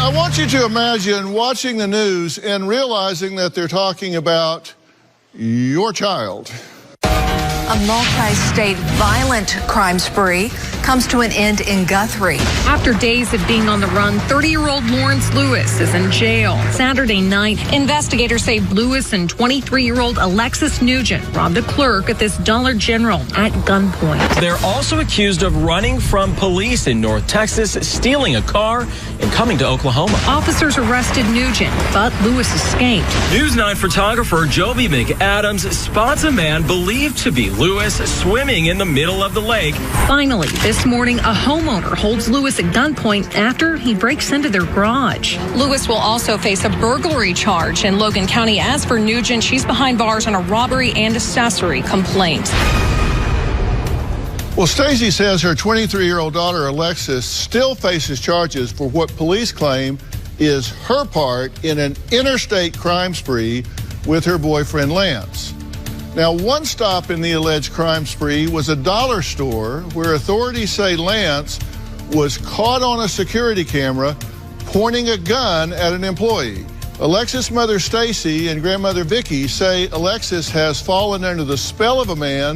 I want you to imagine watching the news and realizing that they're talking about your child. A multi-state violent crime spree comes to an end in Guthrie. After days of being on the run, 30-year-old Lawrence Lewis is in jail. Saturday night, investigators say Lewis and 23-year-old Alexis Nugent robbed a clerk at this Dollar General at gunpoint. They're also accused of running from police in North Texas, stealing a car, and coming to Oklahoma. Officers arrested Nugent, but Lewis escaped. News 9 photographer Joby McAdams spots a man believed to be Lewis swimming in the middle of the lake. Finally, this morning, a homeowner holds Lewis at gunpoint after he breaks into their garage. Lewis will also face a burglary charge in Logan County. As for Nugent, she's behind bars on a robbery and accessory complaint. Well, Stacey says her 23-year-old daughter, Alexis, still faces charges for what police claim is her part in an interstate crime spree with her boyfriend, Lance. Now, one stop in the alleged crime spree was a dollar store where authorities say Lance was caught on a security camera pointing a gun at an employee. Alexis' mother, Stacey, and grandmother, Vicky, say Alexis has fallen under the spell of a man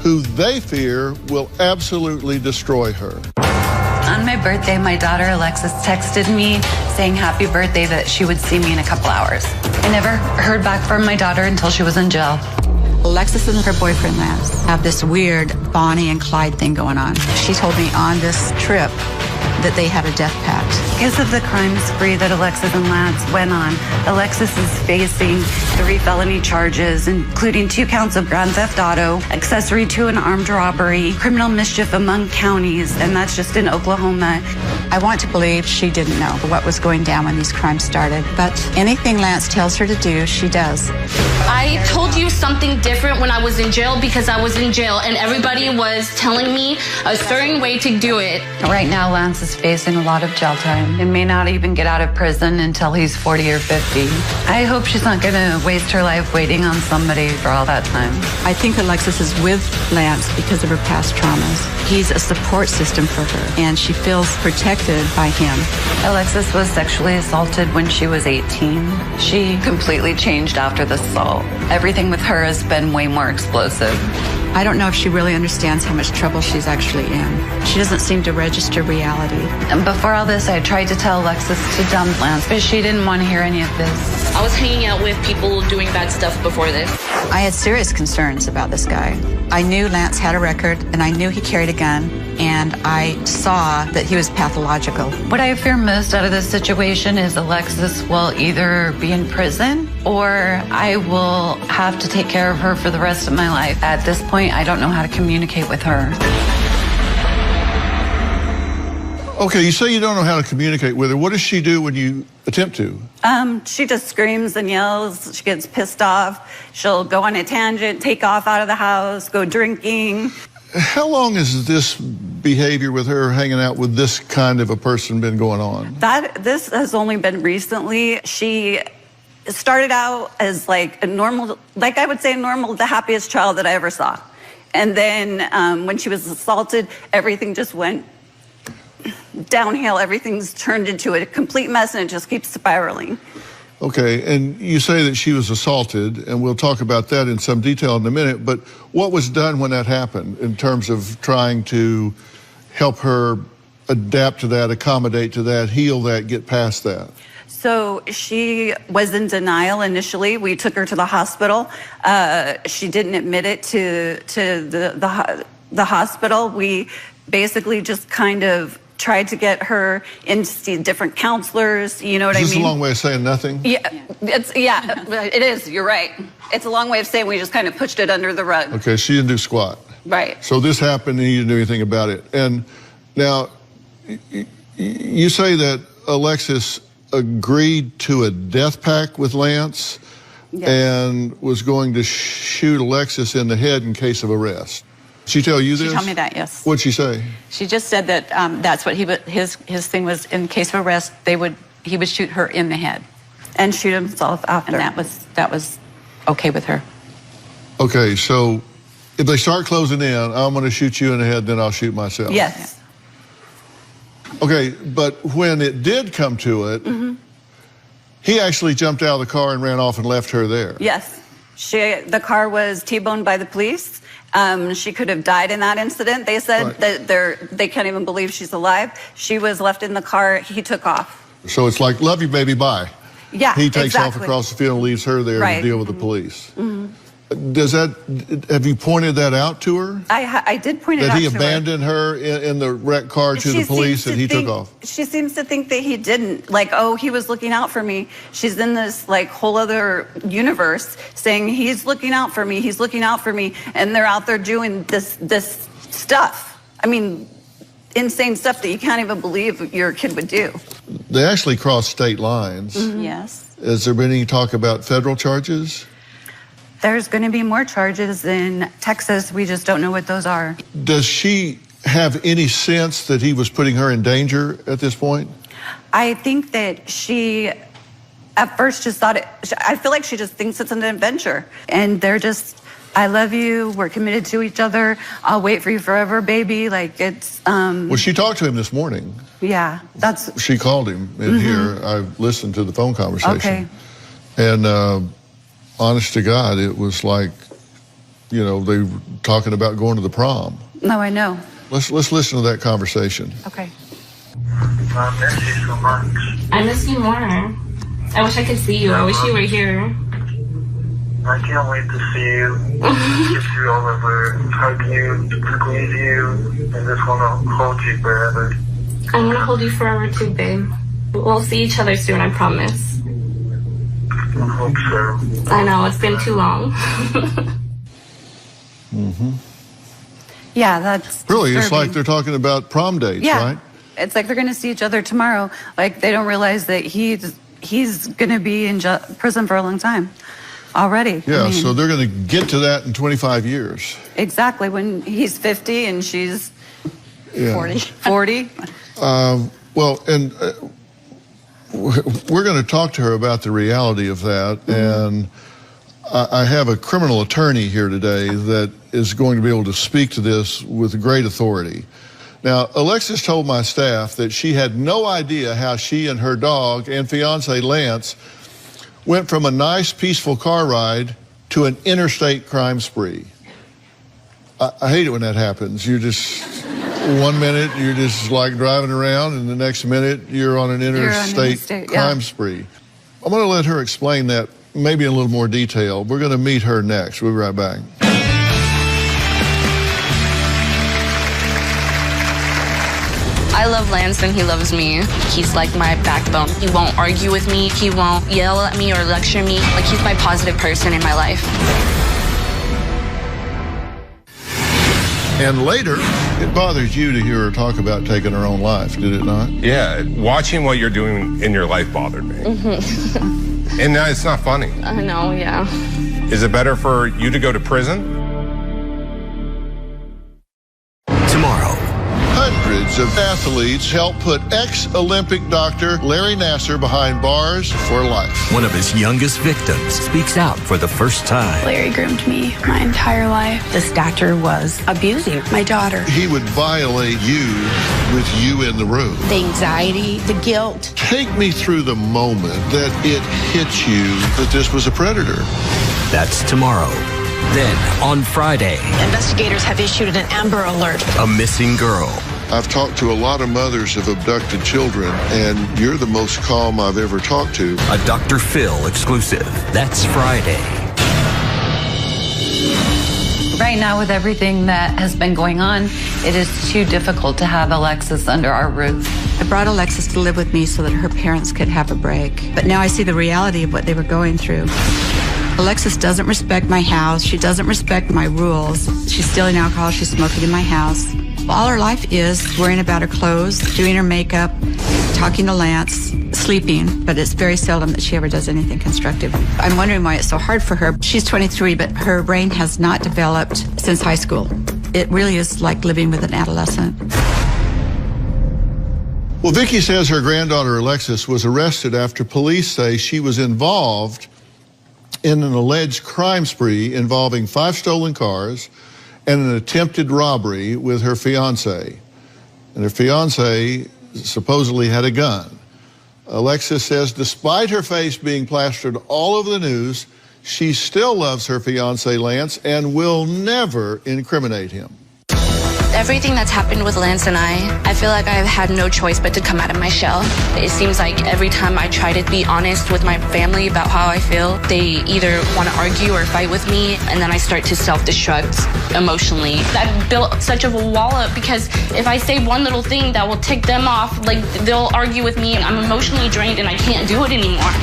who they fear will absolutely destroy her. On my birthday, my daughter Alexis texted me saying happy birthday, that she would see me in a couple hours. I never heard back from my daughter until she was in jail. Alexis and her boyfriend Lance have this weird Bonnie and Clyde thing going on. She told me on this trip that they had a death pact. Because of the crime spree that Alexis and Lance went on, Alexis is facing 3 felony charges, including 2 counts of grand theft auto, accessory to an armed robbery, criminal mischief among counties, and that's just in Oklahoma. I want to believe she didn't know what was going down when these crimes started, but anything Lance tells her to do, she does. I told you something different when I was in jail because I was in jail and everybody was telling me a certain way to do it. Right now, Lance is facing a lot of jail time and may not even get out of prison until he's 40 or 50. I hope she's not going to waste her life waiting on somebody for all that time. I think Alexis is with Lance because of her past traumas. He's a support system for her, and she feels protected by him. Alexis was sexually assaulted when she was 18. She completely changed after the assault. Everything with her has been way more explosive. I don't know if she really understands how much trouble she's actually in. She doesn't seem to register reality. And before all this, I tried to tell Alexis to dump Lance, but she didn't want to hear any of this. I was hanging out with people doing bad stuff before this. I had serious concerns about this guy. I knew Lance had a record, and I knew he carried a gun, and I saw that he was pathological. What I fear most out of this situation is Alexis will either be in prison or I will have to take care of her for the rest of my life. At this point, I don't know how to communicate with her. Okay, you say you don't know how to communicate with her. What does she do when you attempt to? She just screams and yells. She gets pissed off. She'll go on a tangent, take off out of the house, go drinking. How long has this behavior with her hanging out with this kind of a person been going on? This has only been recently. She started out as like a normal, like I would say normal, the happiest child that I ever saw. And then when she was assaulted, everything just went downhill. Everything's turned into a complete mess and it just keeps spiraling. Okay, and you say that she was assaulted, and we'll talk about that in some detail in a minute, but what was done when that happened in terms of trying to help her adapt to that, accommodate to that, heal that, get past that? So she was in denial initially. We took her to the hospital. She didn't admit it to the hospital. We basically just kind of tried to get her in to see different counselors, you know what I mean? Is this a long way of saying nothing? Yeah, it is, you're right. It's a long way of saying we just kind of pushed it under the rug. Okay, she didn't do squat. Right. So this happened and you didn't do anything about it. And now, you say that Alexis agreed to a death pact with Lance, yes, and was going to shoot Alexis in the head in case of arrest. Did she tell you this? She told me that, yes. What'd she say? She just said that that's what his thing was. In case of arrest, he would shoot her in the head and shoot himself after. And that was okay with her. Okay, so if they start closing in, I'm going to shoot you in the head, then I'll shoot myself. Yes. Okay, but when it did come to it, he actually jumped out of the car and ran off and left her there. Yes. The car was T-boned by the police. She could have died in that incident. They said that they can't even believe she's alive. She was left in the car. He took off. So it's like, love you, baby, bye. Yeah, He takes off across the field and leaves her there to deal with the police. Have you pointed that out to her? I did point it out to her. That he abandoned abandoned her in the wrecked car to the police and he took off? She seems to think that he didn't. Like, oh, he was looking out for me. She's in this, like, whole other universe saying, he's looking out for me, he's looking out for me. And they're out there doing this stuff. I mean, insane stuff that you can't even believe your kid would do. They actually crossed state lines. Yes. Has there been any talk about federal charges? There's going to be more charges in Texas. We just don't know what those are. Does she have any sense that he was putting her in danger at this point? I think that she, at first, just thought I feel like she just thinks it's an adventure. And they're just, I love you, we're committed to each other, I'll wait for you forever, baby. Like, it's... Well, she talked to him this morning. Yeah, that's... She called him in here. I listened to the phone conversation. Okay. And... honest to God, it was like, you know, they were talking about going to the prom. No, I know. Let's listen to that conversation. Okay. I miss you so much. I miss you more. I wish I could see you. I wish you were here. I can't wait to see you, kiss you all over, hug you, squeeze you, and just want to hold you forever. I want to hold you forever too, babe. We'll see each other soon, I promise. I hope so. I know, it's been too long. Yeah, that's really, disturbing. It's like they're talking about prom dates, right? It's like they're going to see each other tomorrow. Like, they don't realize that he's going to be in prison for a long time already. Yeah, I mean, so they're going to get to that in 25 years. Exactly, when he's 50 and she's 40. 40. Well, and we're going to talk to her about the reality of that. And I have a criminal attorney here today that is going to be able to speak to this with great authority. Now, Alexis told my staff that she had no idea how she and her dog and fiance Lance went from a nice, peaceful car ride to an interstate crime spree. I hate it when that happens. You just, 1 minute, you're just like driving around, and the next minute, you're on an interstate crime spree. I'm going to let her explain that maybe in a little more detail. We're going to meet her next. We'll be right back. I love Lance and he loves me. He's like my backbone. He won't argue with me. He won't yell at me or lecture me. Like, he's my positive person in my life. And later, it bothers you to hear her talk about taking her own life, did it not? Yeah, watching what you're doing in your life bothered me. And it's not funny. I know, yeah. Is it better for you to go to prison? Tomorrow, hundreds of athletes help put ex-Olympic doctor Larry Nassar behind bars for life. One of his youngest victims speaks out for the first time. Larry groomed me my entire life. This doctor was abusing my daughter. He would violate you with you in the room. The anxiety, the guilt. Take me through the moment that it hit you that this was a predator. That's tomorrow. Then, on Friday, investigators have issued an Amber Alert. A missing girl. I've talked to a lot of mothers of abducted children, and you're the most calm I've ever talked to. A Dr. Phil exclusive. That's Friday. Right now, with everything that has been going on, it is too difficult to have Alexis under our roof. I brought Alexis to live with me so that her parents could have a break. But now I see the reality of what they were going through. Alexis doesn't respect my house. She doesn't respect my rules. She's stealing alcohol. She's smoking in my house. All her life is worrying about her clothes, doing her makeup, talking to Lance, sleeping, but it's very seldom that she ever does anything constructive. I'm wondering why it's so hard for her. She's 23, but her brain has not developed since high school. It really is like living with an adolescent. Well, Vicki says her granddaughter Alexis was arrested after police say she was involved in an alleged crime spree involving 5 stolen cars and an attempted robbery with her fiance. And her fiance supposedly had a gun. Alexis says despite her face being plastered all over the news, she still loves her fiance Lance and will never incriminate him. Everything that's happened with Lance and I feel like I've had no choice but to come out of my shell. It seems like every time I try to be honest with my family about how I feel, they either want to argue or fight with me, and then I start to self-destruct emotionally. I've built such of a wall up because if I say one little thing that will tick them off, like they'll argue with me, and I'm emotionally drained and I can't do it anymore.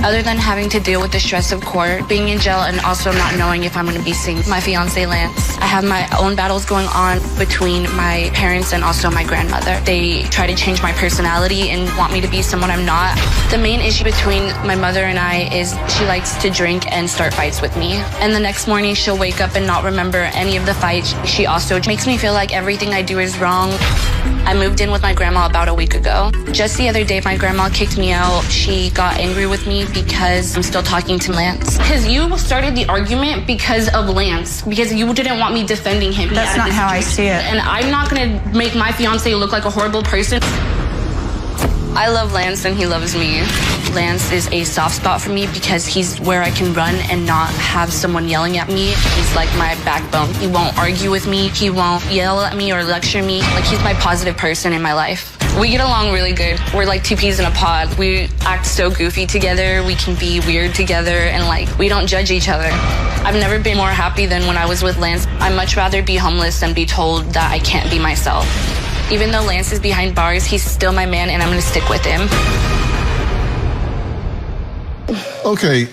Other than having to deal with the stress of court, being in jail, and also not knowing if I'm going to be seeing my fiance Lance, I have my own battles going on between my parents and also my grandmother. They try to change my personality and want me to be someone I'm not. The main issue between my mother and I is she likes to drink and start fights with me. And the next morning she'll wake up and not remember any of the fights. She also makes me feel like everything I do is wrong. I moved in with my grandma about a week ago. Just the other day, my grandma kicked me out. She got angry with me because I'm still talking to Lance. Because you started the argument because of Lance, because you didn't want me defending him. That's not how I see it. And I'm not gonna make my fiance look like a horrible person. I love Lance and he loves me. Lance is a soft spot for me because he's where I can run and not have someone yelling at me. He's like my backbone. He won't argue with me. He won't yell at me or lecture me. Like, he's my positive person in my life. We get along really good. We're like two peas in a pod. We act so goofy together. We can be weird together, and like, we don't judge each other. I've never been more happy than when I was with Lance. I'd much rather be homeless than be told that I can't be myself. Even though Lance is behind bars, he's still my man, and I'm gonna stick with him. Okay,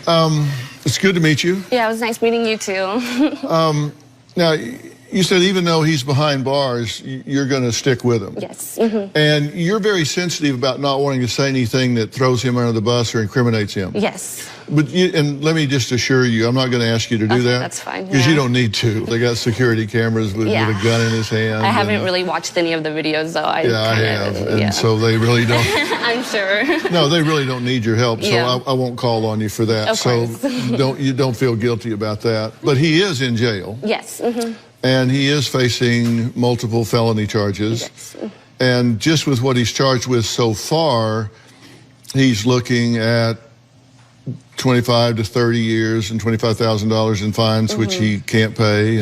it's good to meet you. Yeah, it was nice meeting you too. Now, you said even though he's behind bars, you're going to stick with him. Yes. Mm-hmm. And you're very sensitive about not wanting to say anything that throws him under the bus or incriminates him. Yes. But and let me just assure you, I'm not going to ask you to do that. That's fine. Because you don't need to. They got security cameras with a gun in his hand. I haven't really watched any of the videos, though. I have. And so they really don't. I'm sure. No, they really don't need your help. So I won't call on you for that. Of course. So don't feel guilty about that. But he is in jail. Yes. Mm-hmm. And he is facing multiple felony charges. Yes. And just with what he's charged with so far, he's looking at 25 to 30 years and $25,000 in fines, which he can't pay.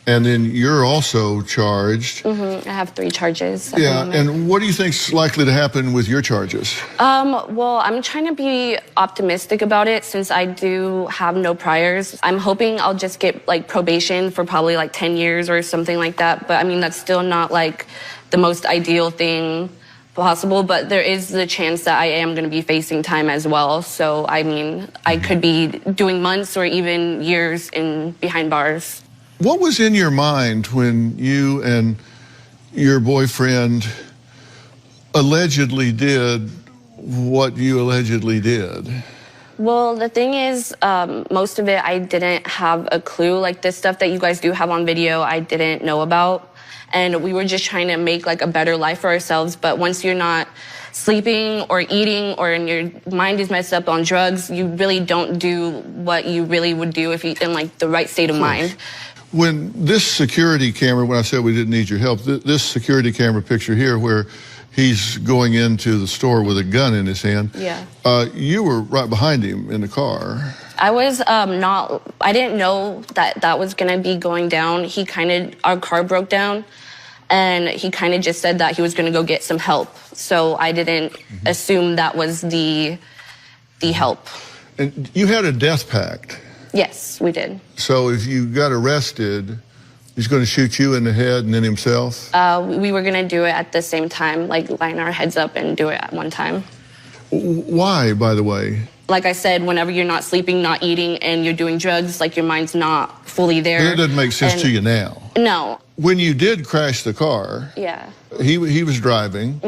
And then you're also charged. I have 3 charges. And what do you think's likely to happen with your charges? Well, I'm trying to be optimistic about it since I do have no priors. I'm hoping I'll just get like probation for probably like 10 years or something like that. But I mean, that's still not like the most ideal thing possible, but there is the chance that I am going to be facing time as well. So, I mean, I could be doing months or even years behind bars. What was in your mind when you and your boyfriend allegedly did what you allegedly did? Well, the thing is, most of it I didn't have a clue. Like, this stuff that you guys do have on video, I didn't know about. And we were just trying to make like a better life for ourselves. But once you're not sleeping or eating or your mind is messed up on drugs, you really don't do what you really would do if you're in like the right state of mind. When this security camera, when I said we didn't need your help, this security camera picture here where he's going into the store with a gun in his hand, you were right behind him in the car. I was I didn't know that was gonna be going down. Our car broke down and he kind of just said that he was gonna go get some help. So I didn't assume that was the help. And you had a death pact. Yes, we did. So if you got arrested, he's going to shoot you in the head and then himself? We were going to do it at the same time, like line our heads up and do it at one time. Why, by the way? Like I said, whenever you're not sleeping, not eating, and you're doing drugs, like your mind's not fully there. That doesn't make sense to you now. No. When you did crash the car, he was driving,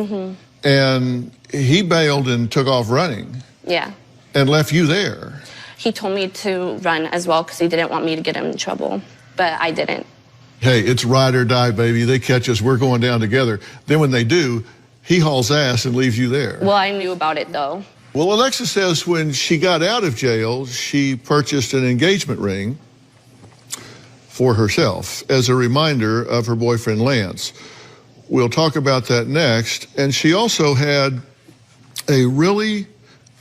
and he bailed and took off running. Yeah. And left you there. He told me to run as well because he didn't want me to get him in trouble, but I didn't. Hey, it's ride or die, baby. They catch us, we're going down together. Then when they do, he hauls ass and leaves you there. Well, I knew about it, though. Well, Alexis says when she got out of jail, she purchased an engagement ring for herself as a reminder of her boyfriend, Lance. We'll talk about that next. And she also had a really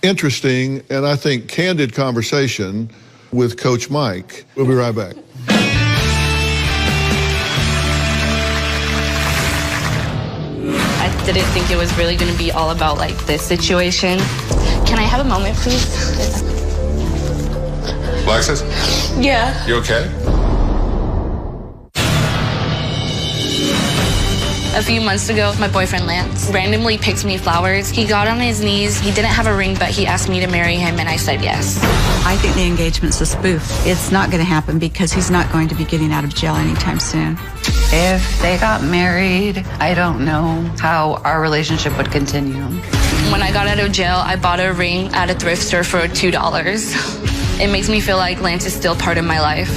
interesting and I think candid conversation with Coach Mike. We'll be right back. I didn't think it was really going to be all about like this situation. Can I have a moment, please? Alexis? Yeah. You okay? A few months ago, my boyfriend Lance randomly picked me flowers. He got on his knees. He didn't have a ring, but he asked me to marry him, and I said yes. I think the engagement's a spoof. It's not going to happen because he's not going to be getting out of jail anytime soon. If they got married, I don't know how our relationship would continue. When I got out of jail, I bought a ring at a thrift store for $2. It makes me feel like Lance is still part of my life.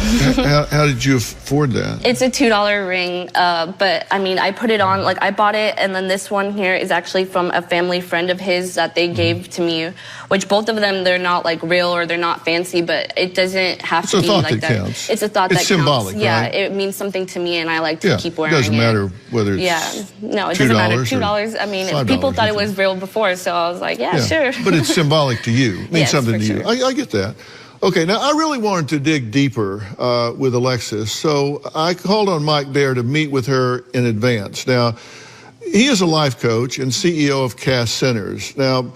How did you afford that? It's a $2 ring, but I mean, I put it on, like I bought it, and then this one here is actually from a family friend of his that they gave to me, which both of them, they're not like real or they're not fancy, but it doesn't have to be like that. Counts. It's a thought that counts. It's symbolic, yeah, right? it means something to me, and I like to keep wearing it. It doesn't matter whether it's no, it doesn't matter. $2. I mean, people thought it was real before, so I was like, yeah. Sure. But it's symbolic to you. It means something to you. Sure. I get that. Okay, now I really wanted to dig deeper with Alexis, so I called on Mike Dare to meet with her in advance. Now, he is a life coach and CEO of Cass Centers. Now,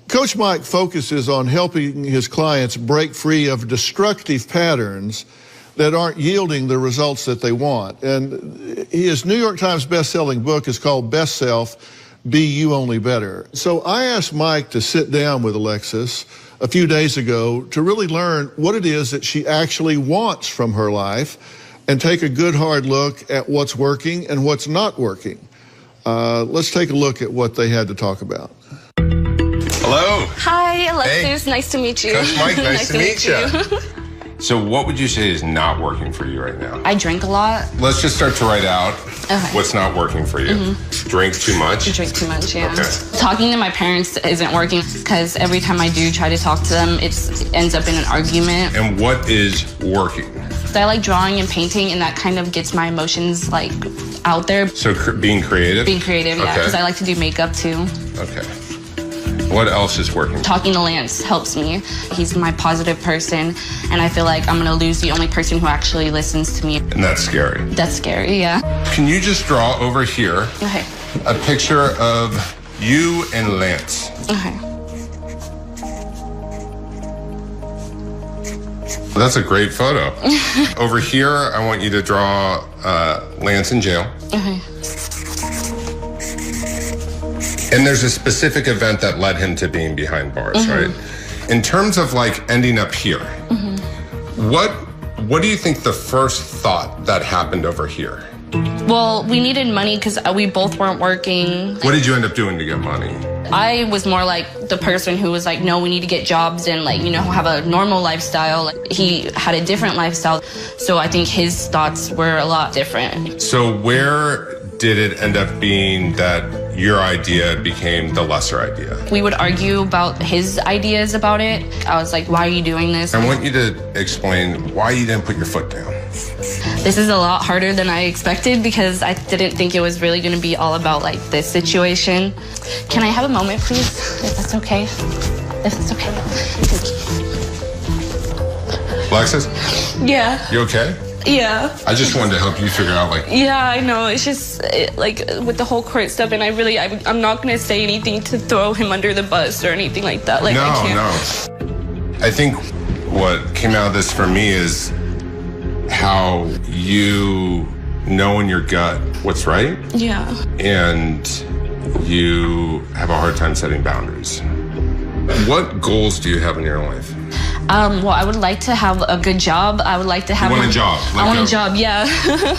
Coach Mike focuses on helping his clients break free of destructive patterns that aren't yielding the results that they want. And his New York Times best-selling book is called Best Self, Be You Only Better. So I asked Mike to sit down with Alexis a few days ago to really learn what it is that she actually wants from her life and take a good hard look at what's working and what's not working. Let's take a look at what they had to talk about. Hello. Hi, Alexis. Hey. Nice to meet you. Coach Mike, nice to meet you. So what would you say is not working for you right now? I drink a lot. Let's just start to write out what's not working for you. Drink too much? I drink too much, yeah. Okay. Talking to my parents isn't working because every time I do try to talk to them, it ends up in an argument. And what is working? I like drawing and painting, and that kind of gets my emotions like out there. So being creative? Being creative, yeah, because I like to do makeup too. Okay. What else is working? Talking to Lance helps me. He's my positive person, and I feel like I'm gonna lose the only person who actually listens to me. And that's scary. That's scary, yeah. Can you just draw over here a picture of you and Lance? Okay. That's a great photo. Over here, I want you to draw Lance in jail. Okay. And there's a specific event that led him to being behind bars, right? In terms of like ending up here, what do you think the first thought that happened over here? Well, we needed money because we both weren't working. What did you end up doing to get money? I was more like the person who was like, no, we need to get jobs and like, you know, have a normal lifestyle. He had a different lifestyle. So I think his thoughts were a lot different. So where did it end up being that your idea became the lesser idea? We would argue about his ideas about it. I was like, why are you doing this? I want you to explain why you didn't put your foot down. This is a lot harder than I expected because I didn't think it was really going to be all about like this situation. Can I have a moment, please? If that's okay. If it's okay. Alexis? Yeah. You okay? Yeah. I just wanted to help you figure out, like... Yeah, I know. It's just, like, with the whole court stuff, and I'm not going to say anything to throw him under the bus or anything like that. Like, I can't. No. I think what came out of this for me is how you know in your gut what's right. Yeah. And you have a hard time setting boundaries. What goals do you have in your life? Well, I would like to have a good job. I would like to have... You want a job? I want a job, yeah.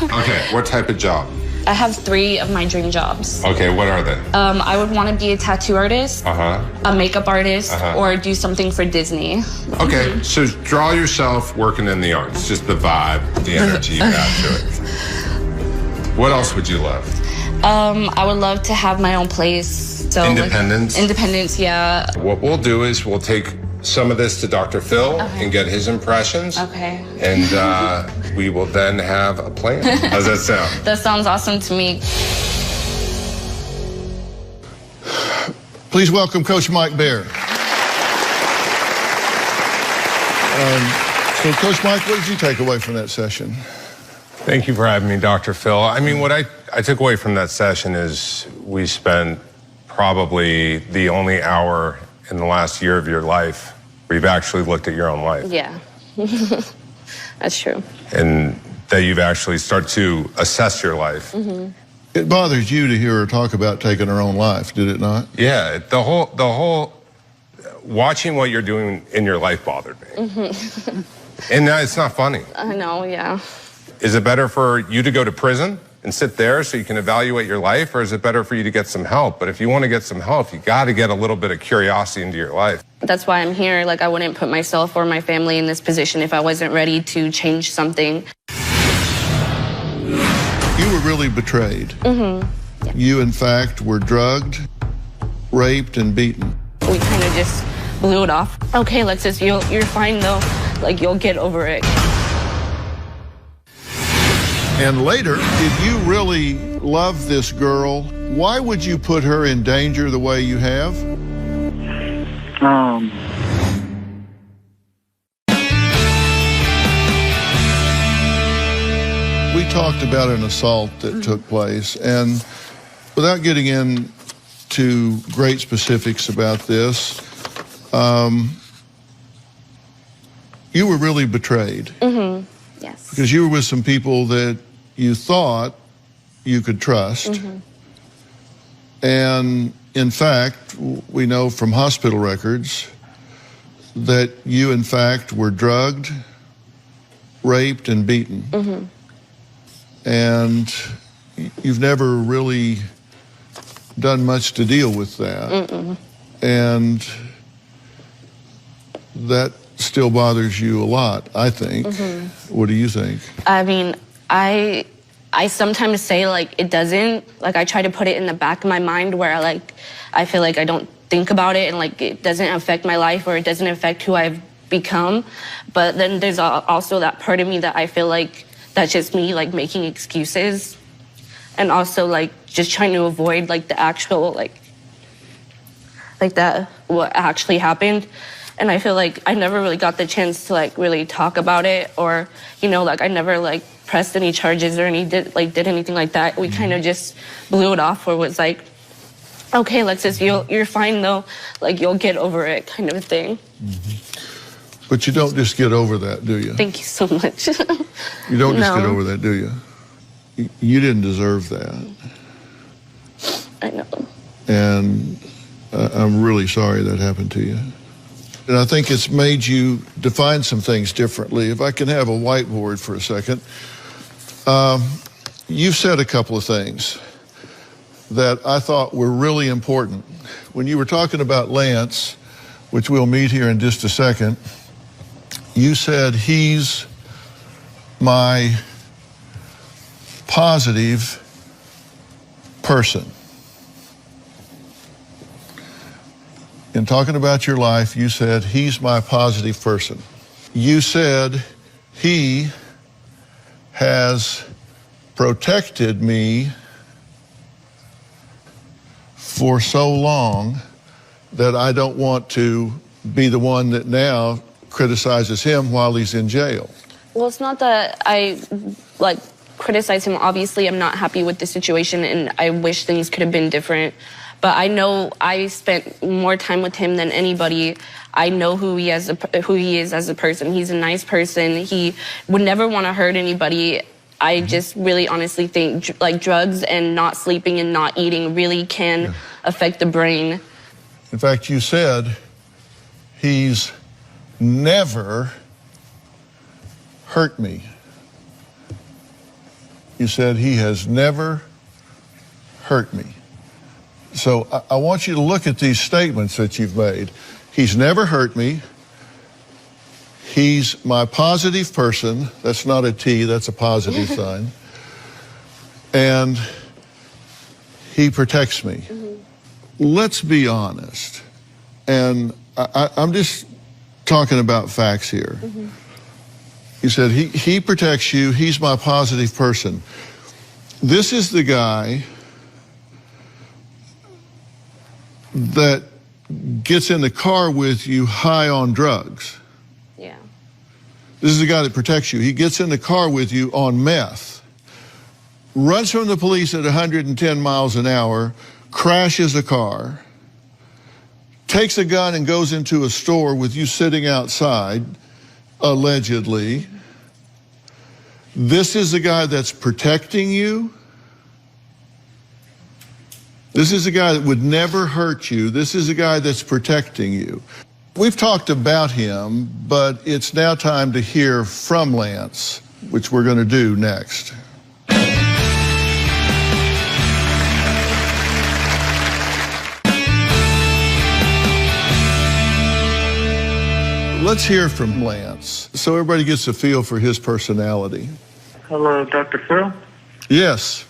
Okay, what type of job? I have 3 of my dream jobs. Okay, what are they? I would want to be a tattoo artist, a makeup artist, or do something for Disney. Okay, so draw yourself working in the arts, just the vibe, the energy you add to it. What else would you love? I would love to have my own place. So independence? Like, independence, yeah. What we'll do is we'll take some of this to Dr. Phil and get his impressions. Okay. And we will then have a plan. How's that sound? That sounds awesome to me. Please welcome Coach Mike Baer. So, Coach Mike, what did you take away from that session? Thank you for having me, Dr. Phil. I mean, what I took away from that session is we spent probably the only hour in the last year of your life where you've actually looked at your own life. Yeah, that's true. And that you've actually started to assess your life. Mm-hmm. It bothers you to hear her talk about taking her own life, did it not? Yeah, the whole watching what you're doing in your life bothered me. Mm-hmm. And it's not funny. I know, yeah. Is it better for you to go to prison and sit there so you can evaluate your life, or is it better for you to get some help? But if you want to get some help, you got to get a little bit of curiosity into your life. That's why I'm here. Like, I wouldn't put myself or my family in this position if I wasn't ready to change something. You were really betrayed. Mm-hmm. Yeah. You, in fact, were drugged, raped, and beaten. We kind of just blew it off. Okay, Alexis, you're fine though. Like, you'll get over it. And later, did you really love this girl? Why would you put her in danger the way you have? We talked about an assault that took place, and without getting into great specifics about this, you were really betrayed. Mm-hmm. Yes. Because you were with some people that you thought you could trust. Mm-hmm. And in fact, we know from hospital records that you, in fact, were drugged, raped, and beaten. Mm-hmm. And you've never really done much to deal with that. Mm-mm. And that still bothers you a lot, I think. Mm-hmm. What do you think? I mean, I sometimes say, like, it doesn't. Like, I try to put it in the back of my mind where, I feel like I don't think about it and, like, it doesn't affect my life or it doesn't affect who I've become. But then there's also that part of me that I feel like that's just me, like, making excuses. And also, like, just trying to avoid, like, the actual, like that, what actually happened. And I feel like I never really got the chance to, like, really talk about it, or, you know, like, I never, like, pressed any charges or did anything like that. We kind of just blew it off, or was like, okay, Alexis, you're fine though. Like, you'll get over it, kind of a thing. Mm-hmm. But you don't just get over that, do you? Thank you so much. You don't just get over that, do you? You didn't deserve that. I know. And I'm really sorry that happened to you. And I think it's made you define some things differently. If I can have a whiteboard for a second. You've said a couple of things that I thought were really important. When you were talking about Lance, which we'll meet here in just a second, you said he's my positive person. In talking about your life, you said, he's my positive person. You said, he has protected me for so long that I don't want to be the one that now criticizes him while he's in jail. Well, it's not that I, like, criticize him. Obviously, I'm not happy with the situation, and I wish things could have been different. But I know I spent more time with him than anybody. I know who he is as a person. He's a nice person. He would never want to hurt anybody. I just really honestly think, like, drugs and not sleeping and not eating really can affect the brain. In fact, you said he's never hurt me. You said he has never hurt me. So I want you to look at these statements that you've made. He's never hurt me. He's my positive person. That's not a T, that's a positive sign. And he protects me. Let's be honest. And I'm just talking about facts here. You said, he protects you. He's my positive person. This is the guy that gets in the car with you high on drugs. Yeah. This is the guy that protects you. He gets in the car with you on meth, runs from the police at 110 miles an hour, crashes a car, takes a gun and goes into a store with you sitting outside, allegedly. This is the guy that's protecting you. This is a guy that would never hurt you. This is a guy that's protecting you. We've talked about him, but it's now time to hear from Lance, which we're going to do next. Let's hear from Lance, so everybody gets a feel for his personality. Hello, Dr. Phil. Yes.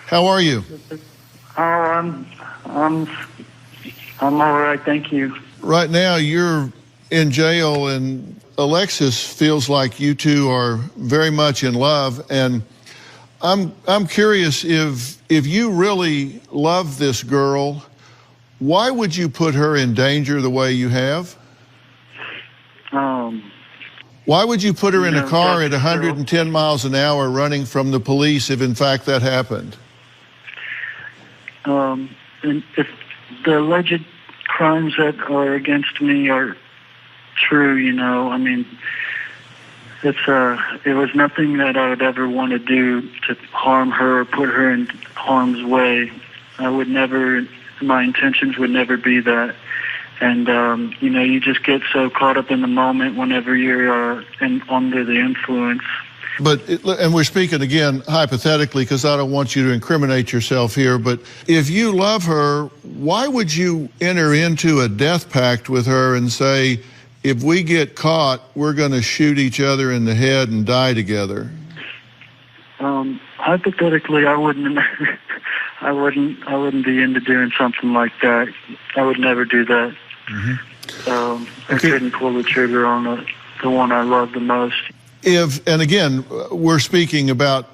How are you? Oh, I'm all right, thank you. Right now, you're in jail, and Alexis feels like you two are very much in love. And I'm curious, if you really love this girl, why would you put her in danger the way you have? Why would you put her in a car at 110 miles an hour running from the police if, in fact, that happened? And if the alleged crimes that are against me are true, you know, I mean, it was nothing that I would ever want to do to harm her or put her in harm's way. My intentions would never be that. And, you know, you just get so caught up in the moment whenever you're under the influence. And we're speaking again hypothetically, because I don't want you to incriminate yourself here, but if you love her, why would you enter into a death pact with her and say, if we get caught, we're going to shoot each other in the head and die together? Hypothetically, I wouldn't be into doing something like that. I would never do that. Mm-hmm. I couldn't pull the trigger on the one I love the most. And again, we're speaking about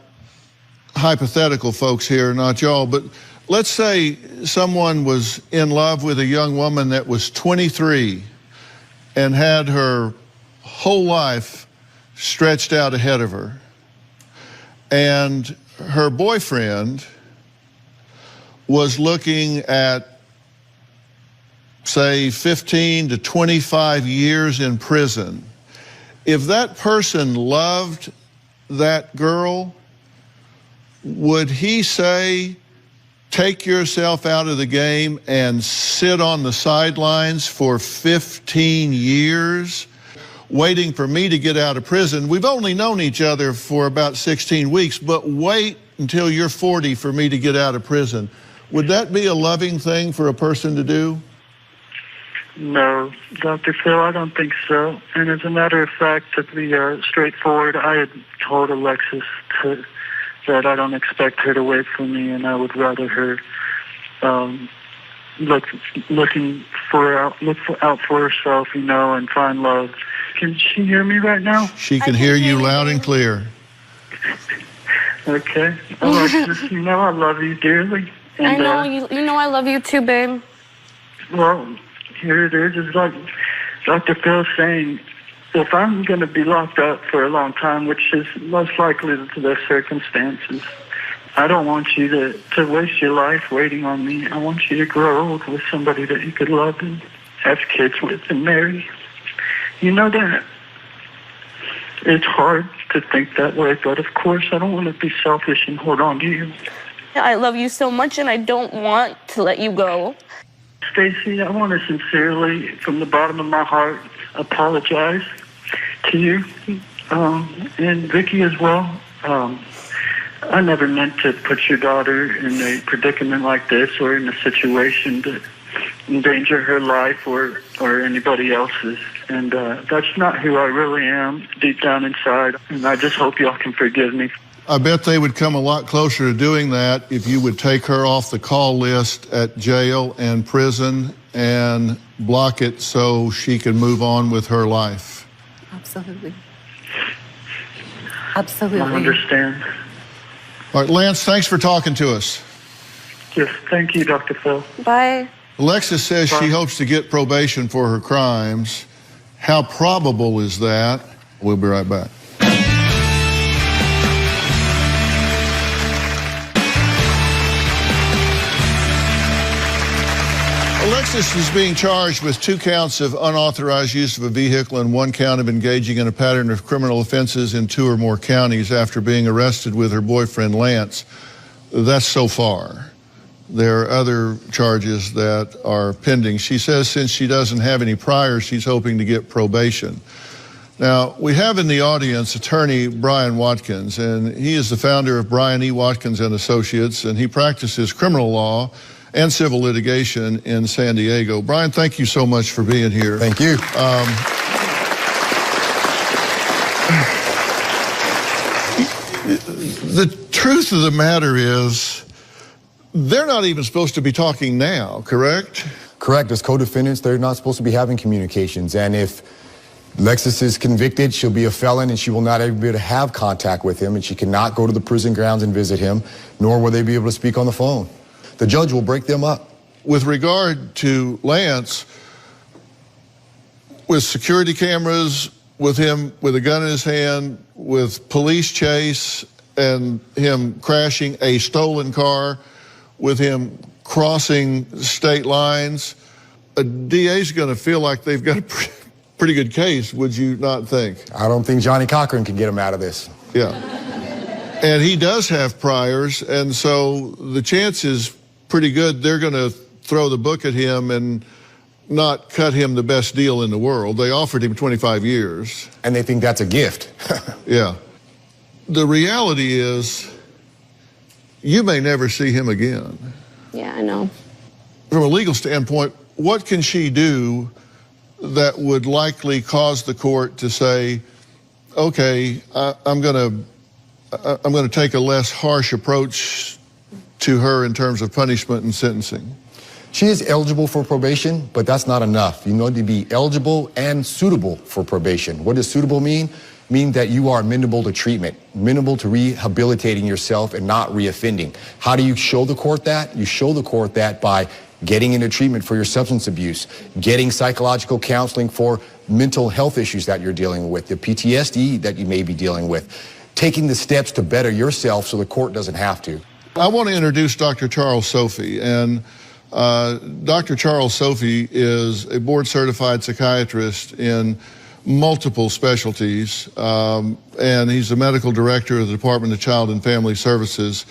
hypothetical folks here, not y'all, but let's say someone was in love with a young woman that was 23 and had her whole life stretched out ahead of her. And her boyfriend was looking at, say, 15 to 25 years in prison. If that person loved that girl, would he say, take yourself out of the game and sit on the sidelines for 15 years, waiting for me to get out of prison? We've only known each other for about 16 weeks, but wait until you're 40 for me to get out of prison. Would that be a loving thing for a person to do? No, Dr. Phil, I don't think so. And as a matter of fact, to be straightforward, I had told Alexis that I don't expect her to wait for me, and I would rather her look out for herself, you know, and find love. Can she hear me right now? She can hear you loud and clear. Okay. Alexis, you know I love you dearly. And, I know, you know I love you too, babe. Well, here it is. It's like Dr. Phil's saying, if I'm going to be locked up for a long time, which is most likely the circumstances, I don't want you to waste your life waiting on me. I want you to grow old with somebody that you could love and have kids with and marry. You know that. It's hard to think that way, but of course I don't want to be selfish and hold on to you. I love you so much, and I don't want to let you go. Stacy, I want to sincerely, from the bottom of my heart, apologize to you and Vicky as well. I never meant to put your daughter in a predicament like this or in a situation to endanger her life or anybody else's. And that's not who I really am deep down inside. And I just hope y'all can forgive me. I bet they would come a lot closer to doing that if you would take her off the call list at jail and prison and block it so she can move on with her life. Absolutely. Absolutely. I understand. All right, Lance, thanks for talking to us. Yes, thank you, Dr. Phil. Bye. Alexis says she hopes to get probation for her crimes. How probable is that? We'll be right back. Alexis is being charged with 2 counts of unauthorized use of a vehicle and 1 count of engaging in a pattern of criminal offenses in 2 or more counties after being arrested with her boyfriend Lance. That's so far. There are other charges that are pending. She says since she doesn't have any priors, she's hoping to get probation. Now, we have in the audience attorney Brian Watkins, and he is the founder of Brian E. Watkins and Associates, and he practices criminal law and civil litigation in San Diego. Brian, thank you so much for being here. Thank you. The truth of the matter is, they're not even supposed to be talking now, correct? Correct. As co-defendants, they're not supposed to be having communications. And if Alexis is convicted, she'll be a felon and she will not ever be able to have contact with him, and she cannot go to the prison grounds and visit him, nor will they be able to speak on the phone. The judge will break them up. With regard to Lance, with security cameras, with him with a gun in his hand, with police chase and him crashing a stolen car, with him crossing state lines, a DA's going to feel like they've got a pretty good case, would you not think? I don't think Johnny Cochran can get him out of this. Yeah. And he does have priors, and so the chance is pretty good they're going to throw the book at him and not cut him the best deal in the world. They offered him 25 years. And they think that's a gift. Yeah. The reality is, you may never see him again. Yeah, I know. From a legal standpoint, what can she do that would likely cause the court to say, okay, I'm going to take a less harsh approach to her in terms of punishment and sentencing? She is eligible for probation, but that's not enough. You need to be eligible and suitable for probation. What does suitable mean? Mean that you are amenable to treatment, amenable to rehabilitating yourself and not reoffending. How do you show the court that? You show the court that by getting into treatment for your substance abuse, getting psychological counseling for mental health issues that you're dealing with, the PTSD that you may be dealing with, taking the steps to better yourself so the court doesn't have to. I want to introduce Dr. Charles Sophie, and Dr. Charles Sophie is a board-certified psychiatrist in multiple specialties, and he's the medical director of the Department of Child and Family Services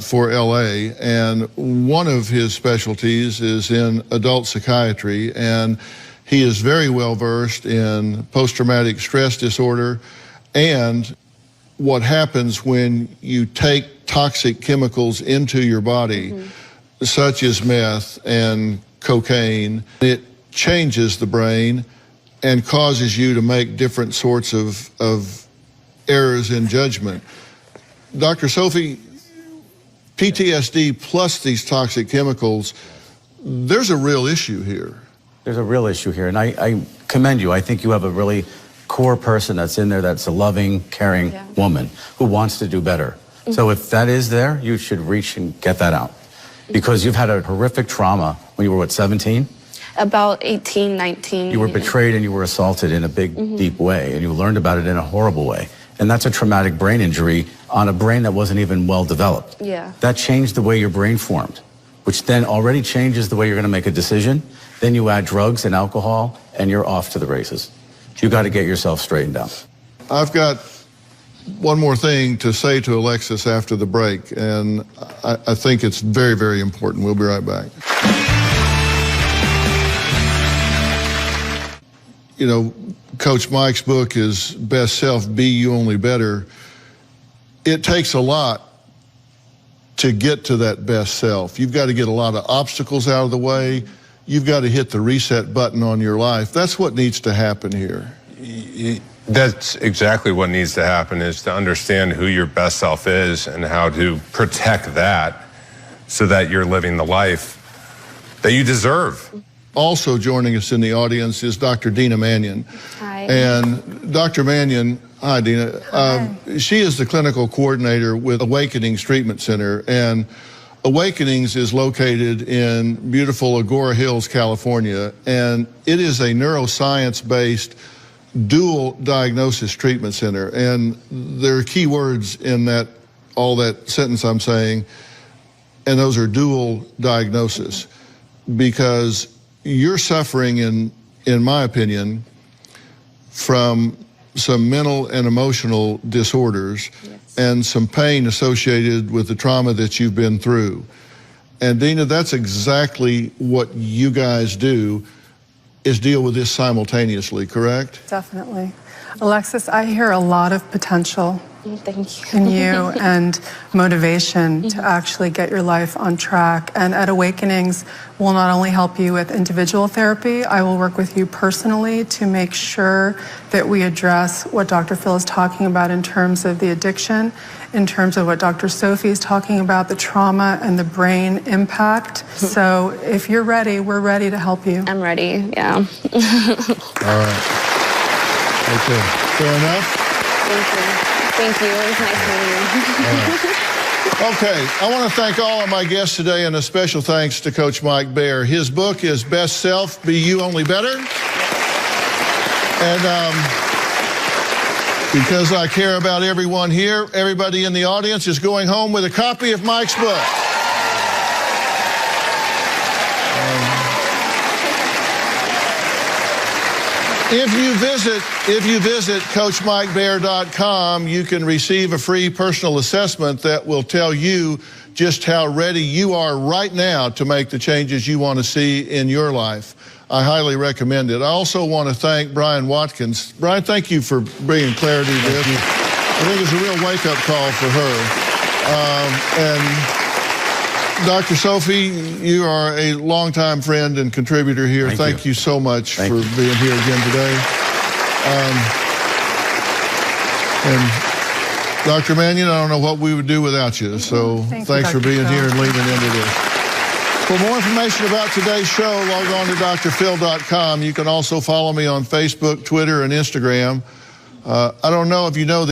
for LA, and one of his specialties is in adult psychiatry, and he is very well versed in post-traumatic stress disorder and what happens when you take toxic chemicals into your body, such as meth and cocaine. It changes the brain and causes you to make different sorts of errors in judgment. Dr. Sophie, PTSD plus these toxic chemicals, there's a real issue here. There's a real issue here, and I commend you. I think you have a really core person that's in there that's a loving, caring woman who wants to do better. So if that is there, you should reach and get that out. Because you've had a horrific trauma when you were, what, 17? About 18, 19. You were betrayed and you were assaulted in a big, deep way, and you learned about it in a horrible way. And that's a traumatic brain injury on a brain that wasn't even well developed. Yeah. That changed the way your brain formed, which then already changes the way you're going to make a decision. Then you add drugs and alcohol, and you're off to the races. You got to get yourself straightened out. I've got one more thing to say to Alexis after the break, and I think it's very, very important. We'll be right back. You know, Coach Mike's book is Best Self, Be You Only Better. It takes a lot to get to that best self. You've got to get a lot of obstacles out of the way. You've got to hit the reset button on your life. That's what needs to happen here. That's exactly what needs to happen, is to understand who your best self is and how to protect that so that you're living the life that you deserve. Also joining us in the audience is Dr. Dina Mannion. Hi. And Dr. Mannion, hi, Dina. She is the clinical coordinator with Awakenings Treatment Center. And Awakenings is located in beautiful Agora Hills, California. And it is a neuroscience-based dual diagnosis treatment center. And there are key words in that, all that sentence I'm saying, and those are dual diagnosis, because you're suffering, in my opinion, from some mental and emotional disorders and some pain associated with the trauma that you've been through. And Dina, that's exactly what you guys do, is deal with this simultaneously, correct? Definitely. Alexis, I hear a lot of potential Thank you. in you and motivation to actually get your life on track. And at Awakenings, we'll not only help you with individual therapy, I will work with you personally to make sure that we address what Dr. Phil is talking about in terms of the addiction, in terms of what Dr. Sophie is talking about, the trauma and the brain impact. So if you're ready, we're ready to help you. I'm ready, yeah. All right. Okay. Fair enough? Thank you. Thank you. It was nice meeting you. Okay, I want to thank all of my guests today, and a special thanks to Coach Mike Baer. His book is Best Self, Be You Only Better. And because I care about everyone here, everybody in the audience is going home with a copy of Mike's book. If you visit CoachMikeBaer.com, you can receive a free personal assessment that will tell you just how ready you are right now to make the changes you want to see in your life. I highly recommend it. I also want to thank Brian Watkins. Brian, thank you for bringing clarity to this. I think it's a real wake-up call for her. And Dr. Sophie, you are a longtime friend and contributor here. Thank you so much for being here again today. And Dr. Mannion, I don't know what we would do without you. So thanks for being here and leading into this. For more information about today's show, log on to drphil.com. You can also follow me on Facebook, Twitter, and Instagram. I don't know if you know